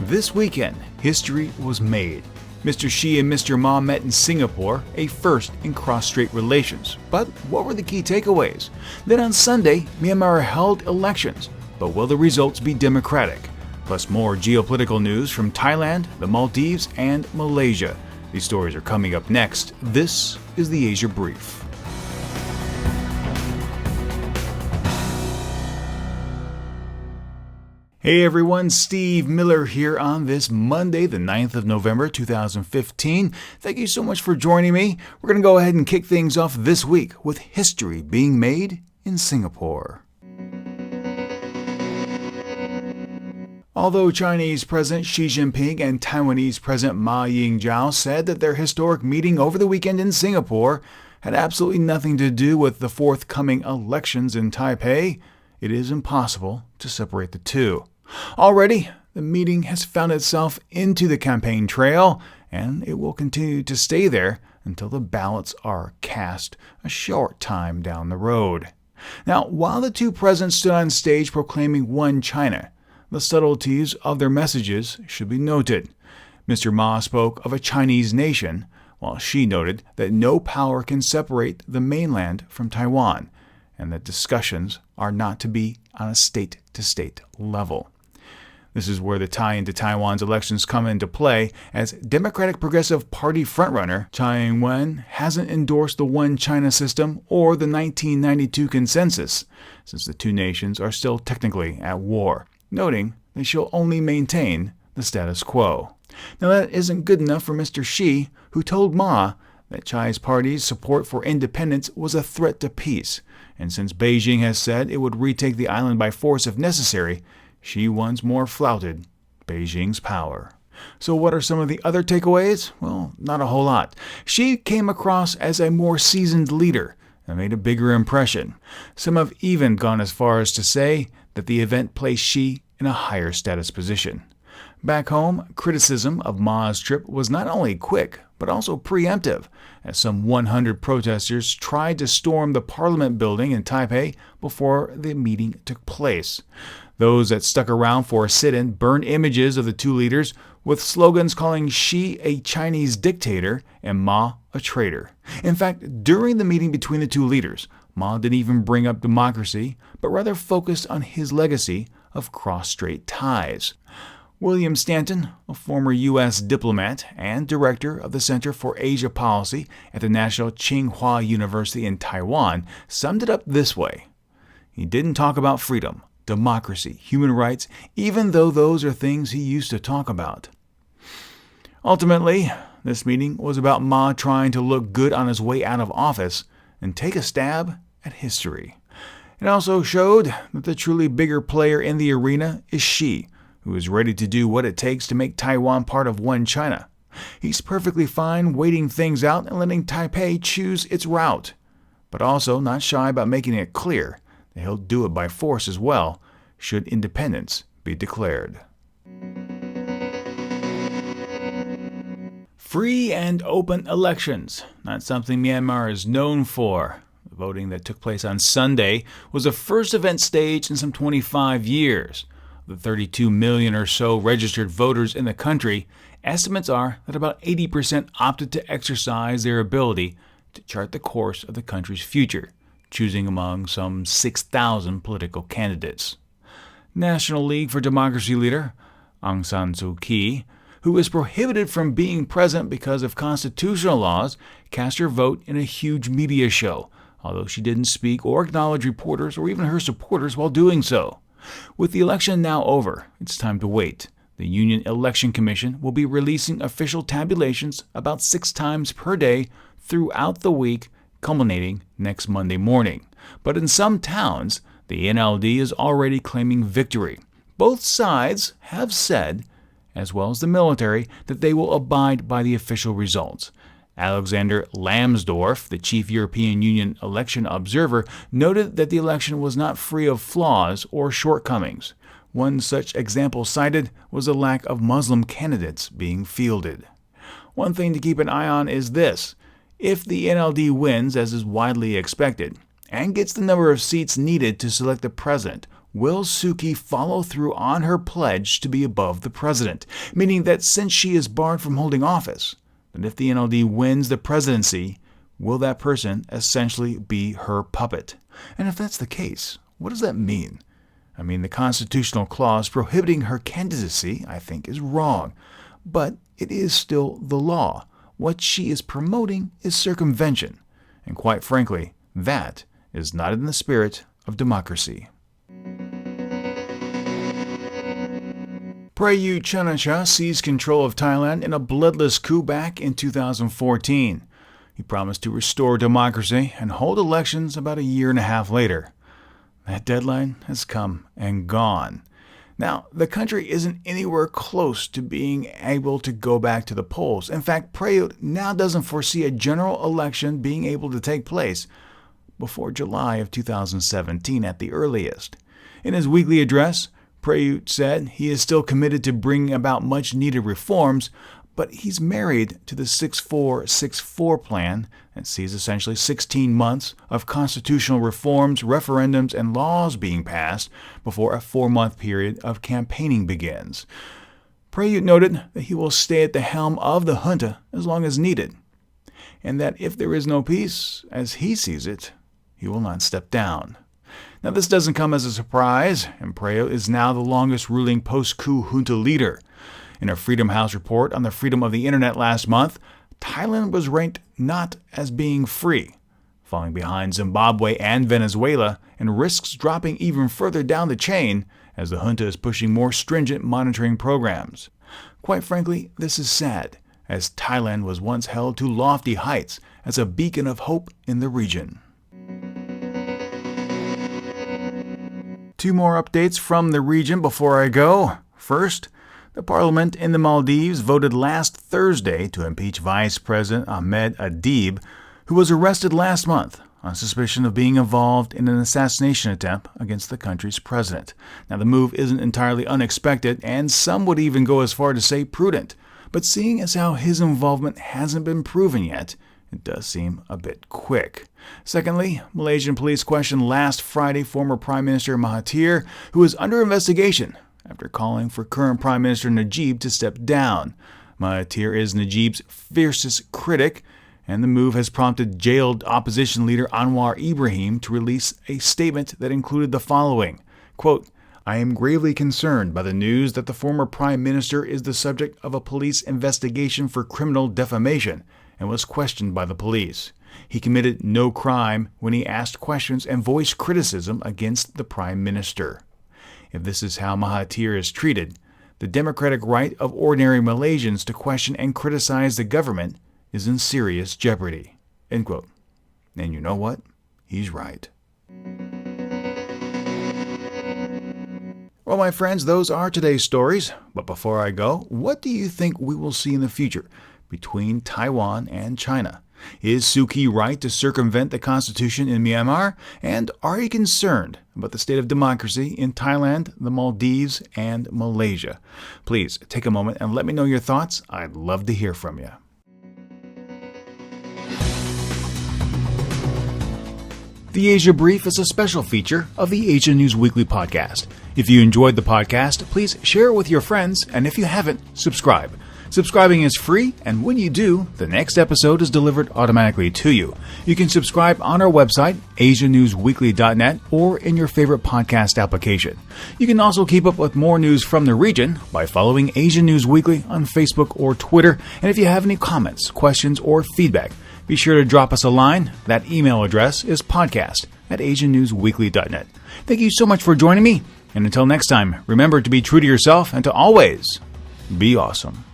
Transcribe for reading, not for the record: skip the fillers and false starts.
This weekend, history was made. Mr. Xi and Mr. Ma met in Singapore, a first in cross-strait relations. But what were the key takeaways? Then on Sunday, Myanmar held elections. But will the results be democratic? Plus more geopolitical news from Thailand, the Maldives, and Malaysia. These stories are coming up next. This is the Asia Brief. Hey everyone, Steve Miller here on this Monday, the 9th of November, 2015. Thank you so much for joining me. We're going to go ahead and kick things off this week with history being made in Singapore. Although Chinese President Xi Jinping and Taiwanese President Ying-jeou said that their historic meeting over the weekend in Singapore had absolutely nothing to do with the forthcoming elections in Taipei, it is impossible to separate the two. Already, the meeting has found itself into the campaign trail, and it will continue to stay there until the ballots are cast a short time down the road. Now, while the two presidents stood on stage proclaiming one China, the subtleties of their messages should be noted. Mr. Ma spoke of a Chinese nation, while Xi noted that no power can separate the mainland from Taiwan, and that discussions are not to be on a state-to-state level. This is where the tie into Taiwan's elections come into play, as Democratic Progressive Party frontrunner Tsai Ing-wen hasn't endorsed the One China system or the 1992 consensus, since the two nations are still technically at war, noting that she'll only maintain the status quo. Now that isn't good enough for Mr. Xi, who told Ma that Tsai's party's support for independence was a threat to peace, and since Beijing has said it would retake the island by force if necessary, Xi once more flouted Beijing's power. So what are some of the other takeaways? Well, not a whole lot. Xi came across as a more seasoned leader and made a bigger impression. Some have even gone as far as to say that the event placed Xi in a higher status position. Back home, criticism of Ma's trip was not only quick, but also preemptive, as some 100 protesters tried to storm the parliament building in Taipei before the meeting took place. Those that stuck around for a sit-in burned images of the two leaders with slogans calling Xi a Chinese dictator and Ma a traitor. In fact, during the meeting between the two leaders, Ma didn't even bring up democracy, but rather focused on his legacy of cross-strait ties. William Stanton, a former U.S. diplomat and director of the Center for Asia Policy at the National Tsinghua University in Taiwan, summed it up this way. He didn't talk about freedom, democracy, human rights, even though those are things he used to talk about. Ultimately, this meeting was about Ma trying to look good on his way out of office and take a stab at history. It also showed that the truly bigger player in the arena is Xi, who is ready to do what it takes to make Taiwan part of one China. He's perfectly fine waiting things out and letting Taipei choose its route, but also not shy about making it clear that he'll do it by force as well, should independence be declared. Free and open elections, not something Myanmar is known for. The voting that took place on Sunday was the first event staged in some 25 years. The 32 million or so registered voters in the country, estimates are that about 80% opted to exercise their ability to chart the course of the country's future, choosing among some 6,000 political candidates. National League for Democracy leader Aung San Suu Kyi, who is prohibited from being present because of constitutional laws, cast her vote in a huge media show, although she didn't speak or acknowledge reporters or even her supporters while doing so. With the election now over, it's time to wait. The Union Election Commission will be releasing official tabulations about 6 times per day throughout the week, culminating next Monday morning. But in some towns, the NLD is already claiming victory. Both sides have said, as well as the military, that they will abide by the official results. Alexander Lambsdorff, the chief European Union election observer, noted that the election was not free of flaws or shortcomings. One such example cited was the lack of Muslim candidates being fielded. One thing to keep an eye on is this. If the NLD wins, as is widely expected, and gets the number of seats needed to select the president, will Suu Kyi follow through on her pledge to be above the president, meaning that since she is barred from holding office, that if the NLD wins the presidency, will that person essentially be her puppet? And if that's the case, what does that mean? I mean, the constitutional clause prohibiting her candidacy, I think, is wrong. But it is still the law. What she is promoting is circumvention. And quite frankly, that is not in the spirit of democracy. Prayut Chan-o-cha seized control of Thailand in a bloodless coup back in 2014. He promised to restore democracy and hold elections about a year and a half later. That deadline has come and gone. Now, the country isn't anywhere close to being able to go back to the polls. In fact, Prayut now doesn't foresee a general election being able to take place before July of 2017 at the earliest. In his weekly address, Prayut said he is still committed to bringing about much-needed reforms, but he's married to the 6-4-6-4 plan that sees essentially 16 months of constitutional reforms, referendums, and laws being passed before a 4-month period of campaigning begins. Prayut noted that he will stay at the helm of the junta as long as needed, and that if there is no peace, as he sees it, he will not step down. Now, this doesn't come as a surprise, and Prayut is now the longest-ruling post-coup junta leader. In a Freedom House report on the freedom of the internet last month, Thailand was ranked not as being free, falling behind Zimbabwe and Venezuela, and risks dropping even further down the chain as the junta is pushing more stringent monitoring programs. Quite frankly, this is sad, as Thailand was once held to lofty heights as a beacon of hope in the region. 2 more updates from the region before I go. First, the parliament in the Maldives voted last Thursday to impeach Vice President Ahmed Adib, who was arrested last month on suspicion of being involved in an assassination attempt against the country's president. Now, the move isn't entirely unexpected, and some would even go as far to say prudent. But seeing as how his involvement hasn't been proven yet, it does seem a bit quick. Secondly, Malaysian police questioned last Friday former Prime Minister Mahathir, who is under investigation after calling for current Prime Minister Najib to step down. Mahathir is Najib's fiercest critic, and the move has prompted jailed opposition leader Anwar Ibrahim to release a statement that included the following, quote, "I am gravely concerned by the news that the former Prime Minister is the subject of a police investigation for criminal defamation and was questioned by the police. He committed no crime when he asked questions and voiced criticism against the Prime Minister. If this is how Mahathir is treated, the democratic right of ordinary Malaysians to question and criticize the government is in serious jeopardy." End quote. And you know what? He's right. Well, my friends, those are today's stories. But before I go, what do you think we will see in the future between Taiwan and China? Is Suu Kyi right to circumvent the constitution in Myanmar? And are you concerned about the state of democracy in Thailand, the Maldives, and Malaysia? Please take a moment and let me know your thoughts. I'd love to hear from you. The Asia Brief is a special feature of the Asia News Weekly podcast. If you enjoyed the podcast, please share it with your friends, and if you haven't, subscribe. Subscribing is free, and when you do, the next episode is delivered automatically to you. You can subscribe on our website, asianewsweekly.net, or in your favorite podcast application. You can also keep up with more news from the region by following Asia News Weekly on Facebook or Twitter. And if you have any comments, questions, or feedback, be sure to drop us a line. That email address is podcast@asianewsweekly.net. Thank you so much for joining me, and until next time, remember to be true to yourself and to always be awesome.